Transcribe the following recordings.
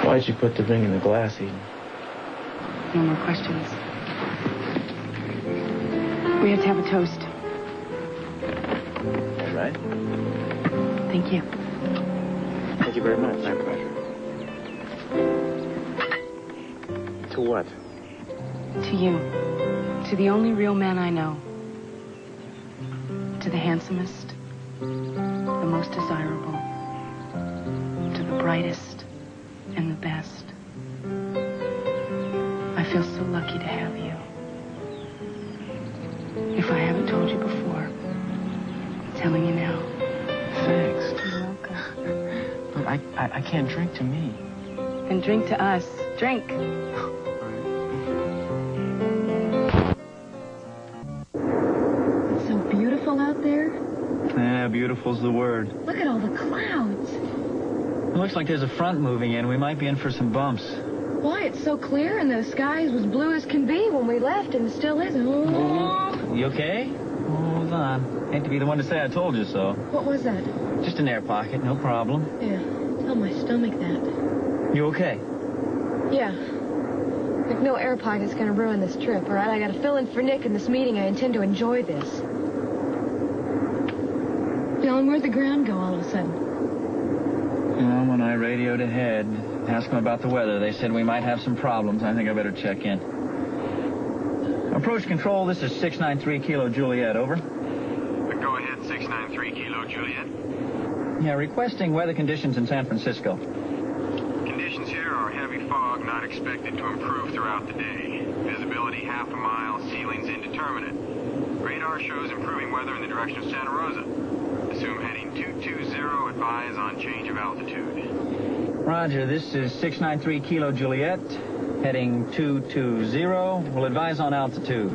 Why'd you put the ring in the glass, Eden? No more questions. We have to have a toast. All right. Thank you. Thank you very much. My pleasure. To what? To you. To the only real man I know. To the handsomest. The most desirable. To the brightest and the best. I feel so lucky to have you. If I haven't told you before, I'm telling you now. Thanks. You're welcome. But I can't drink to me. Then drink to us. Drink. It's so beautiful out there. Yeah, beautiful's the word. Look at all the clouds. It looks like there's a front moving in. We might be in for some bumps. Why, it's so clear and the sky was blue as can be when we left and it still is. Oh. You okay? Hold on. Hate to be the one to say I told you so. What was that? Just an air pocket, no problem. Yeah, tell my stomach that. You okay? Yeah. If no air pocket's gonna ruin this trip, all right? I gotta fill in for Nick in this meeting. I intend to enjoy this. Dylan, where'd the ground go all of a sudden? Well, when I radioed ahead, asked them about the weather, they said we might have some problems. I think I better check in. Approach control, this is 693 Kilo Juliet, over. Go ahead, 693 Kilo Juliet. Yeah, requesting weather conditions in San Francisco. Conditions here are heavy fog, not expected to improve throughout the day. Visibility half a mile, ceilings indeterminate. Radar shows improving weather in the direction of Santa Rosa. Assume heading 220, advise on change of altitude. Roger, this is 693 Kilo Juliet, heading 220. We'll advise on altitude.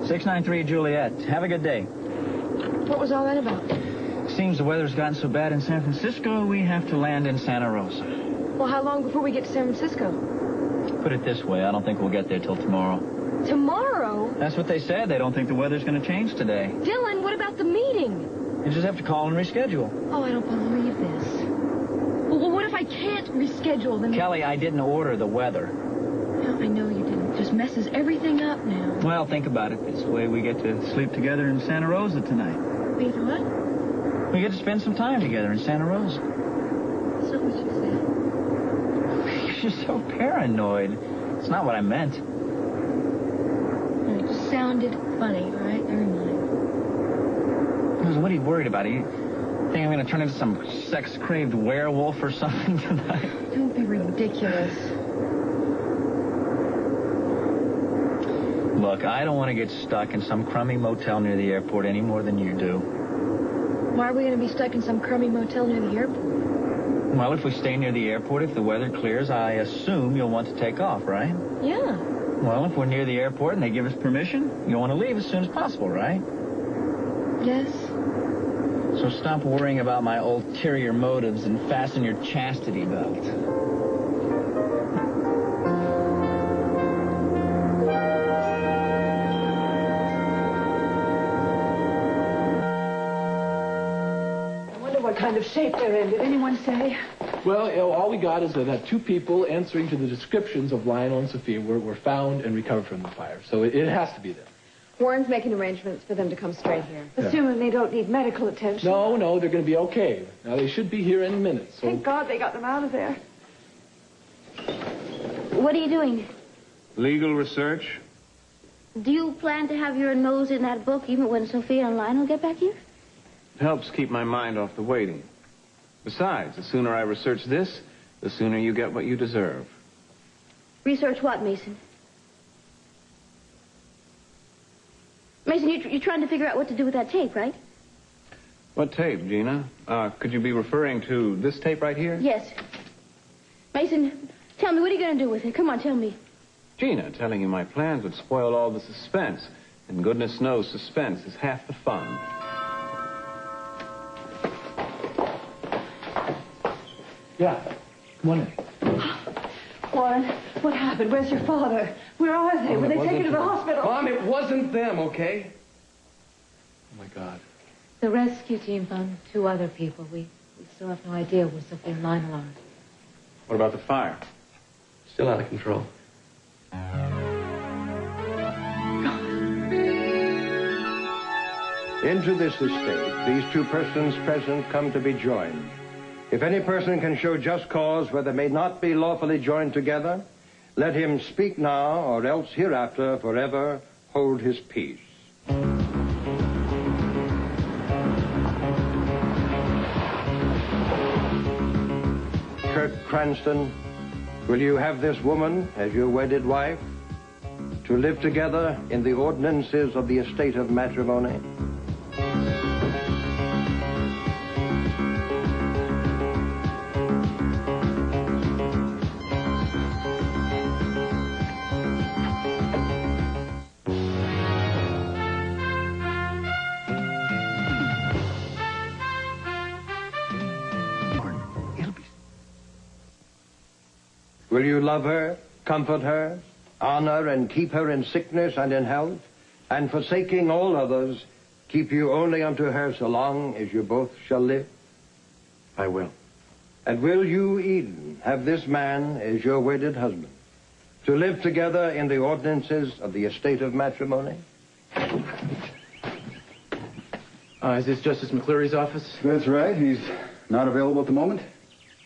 693 Juliet, have a good day. What was all that about? Seems the weather's gotten so bad in San Francisco, we have to land in Santa Rosa. Well, how long before we get to San Francisco? Put it this way, I don't think we'll get there till tomorrow. Tomorrow? That's what they said. They don't think the weather's going to change today. Dylan, what about the meeting? You just have to call and reschedule. Oh, I don't believe this. Well, what if I can't reschedule them? Kelly, I didn't order the weather. No, I know you didn't. It just messes everything up now. Well, think about it. This way we get to sleep together in Santa Rosa tonight. Wait, what? We get to spend some time together in Santa Rosa. That's not what you said. You're so paranoid. It's not what I meant. No, it just sounded funny, all right? Never mind. What are you worried about? You think I'm going to turn into some sex-craved werewolf or something tonight? Don't be ridiculous. Look, I don't want to get stuck in some crummy motel near the airport any more than you do. Why are we going to be stuck in some crummy motel near the airport? Well, if we stay near the airport, if the weather clears, I assume you'll want to take off, right? Yeah. Well, if we're near the airport and they give us permission, you'll want to leave as soon as possible, right? Yes. So stop worrying about my ulterior motives and fasten your chastity belt. I wonder what kind of shape they're in. Did anyone say? Well, all we got is that two people answering to the descriptions of Lionel and Sophia were found and recovered from the fire. So it has to be them. Warren's making arrangements for them to come straight here. Yeah. Assuming they don't need medical attention. No, they're going to be okay. Now, they should be here any minute, so... Thank God they got them out of there. What are you doing? Legal research? Do you plan to have your nose in that book even when Sophia and Lionel get back here? Helps keep my mind off the waiting. Besides, the sooner I research this, the sooner you get what you deserve. Research what, Mason? Mason, you're trying to figure out what to do with that tape, right? What tape, Gina? Could you be referring to this tape right here? Yes. Mason, tell me, what are you going to do with it? Come on, tell me. Gina, telling you my plans would spoil all the suspense. And goodness knows suspense is half the fun. Yeah. Come on in. Warren, what happened? Where's your father? Where are they? Were they taken to the hospital? Mom, it wasn't them, okay? Oh, my God. The rescue team found 2 other people. We still have no idea where Sophia and Lionel are. What about the fire? Still out of control. Into this estate, these 2 persons present come to be joined. If any person can show just cause where they may not be lawfully joined together, let him speak now, or else hereafter forever hold his peace. Kirk Cranston, will you have this woman as your wedded wife to live together in the ordinances of the estate of matrimony? Will you love her, comfort her, honor and keep her in sickness and in health, and forsaking all others, keep you only unto her so long as you both shall live? I will. And will you, Eden, have this man as your wedded husband, to live together in the ordinances of the estate of matrimony? Is this Justice McCleary's office? That's right. He's not available at the moment.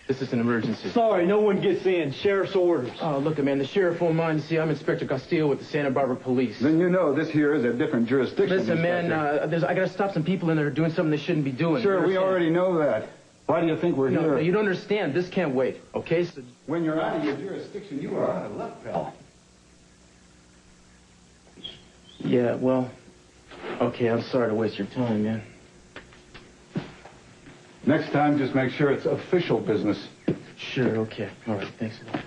This is an emergency. Sorry, no one gets in. Sheriff's orders. Oh, look, man, the sheriff won't mind. See, I'm Inspector Castillo with the Santa Barbara Police. Then you know this here is a different jurisdiction. Listen, man, I gotta stop some people in there doing something they shouldn't be doing. Sure, we already know that. Why do you think we're here? No, you don't understand. This can't wait, okay? So... When you're out of your jurisdiction, you are out of luck, pal. Yeah, well, okay, I'm sorry to waste your time, man. Next time, just make sure it's official business. Sure, okay. All right, thanks a lot.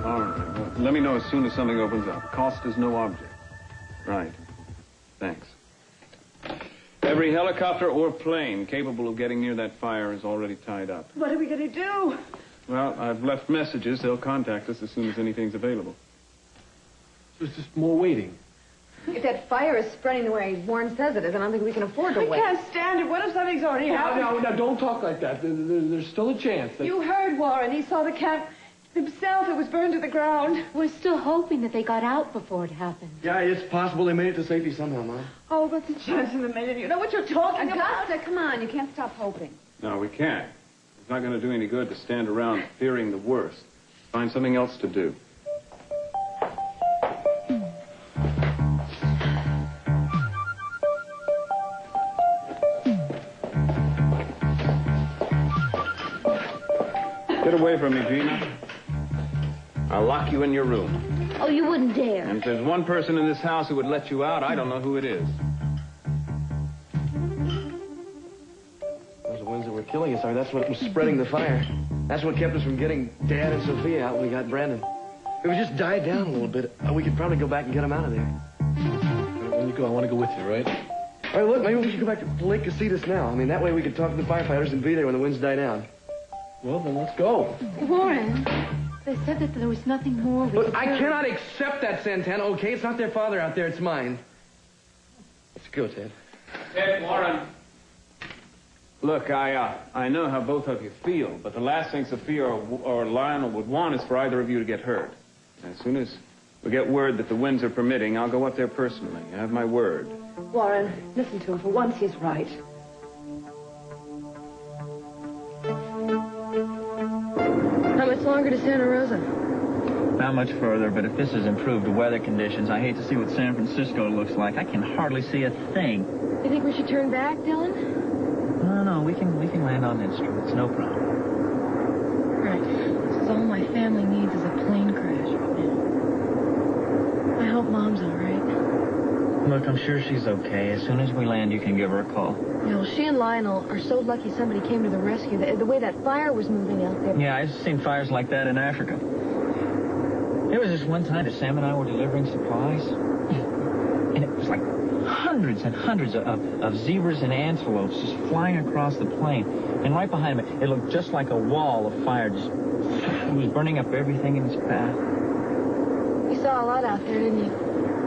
All right. Well, let me know as soon as something opens up. Cost is no object. Right. Thanks. Every helicopter or plane capable of getting near that fire is already tied up. What are we going to do? Well, I've left messages. They'll contact us as soon as anything's available. There's just more waiting. If that fire is spreading the way Warren says it is, I don't think we can afford to I wait. can't stand it. What if something's already happened? No, don't talk like that. There's still a chance. You heard Warren. He saw the camp himself. It was burned to the ground. We're still hoping that they got out before it happened. Yeah, it's possible they made it to safety somehow, Mom. Oh, but the chance in the million. You know what you're talking about? Augusta, come on. You can't stop hoping. No, we can't. It's not going to do any good to stand around fearing the worst. Find something else to do. Get away from me, Gina. I'll lock you in your room. Oh, you wouldn't dare. And if there's one person in this house who would let you out, I don't know who it is. Those are the winds that were killing us. I mean, that's what was spreading the fire. That's what kept us from getting Dad and Sophia out when we got Brandon. If we just died down a little bit, we could probably go back and get them out of there. When you go, I want to go with you, right? All right, look, maybe we should go back to Lake Casitas now. I mean, that way we could talk to the firefighters and be there when the winds die down. Well, then let's go. Warren, they said that there was nothing more we Look, could I do. cannot accept that, Santana, okay? It's not their father out there, it's mine. Let's go, Ted. Ted, Warren. Look, I know how both of you feel, but the last thing Sophia or Lionel would want is for either of you to get hurt. As soon as we get word that the winds are permitting, I'll go up there personally. You have my word. Warren, listen to him. For once, he's right. How much longer to Santa Rosa? Not much further, but if this has improved the weather conditions, I hate to see what San Francisco looks like. I can hardly see a thing. You think we should turn back, Dylan? No, we can land on this trip. It's no problem. Right. This is all my family needs is a plane crash right now. I hope Mom's all right. Look, I'm sure she's okay. As soon as we land, you can give her a call. You know, she and Lionel are so lucky somebody came to the rescue. The way that fire was moving out there. Yeah, I've seen fires like that in Africa. There was this one time that Sam and I were delivering supplies, and it was like hundreds and hundreds of zebras and antelopes just flying across the plain. And right behind him, it looked just like a wall of fire. It was burning up everything in its path. You saw a lot out there, didn't you?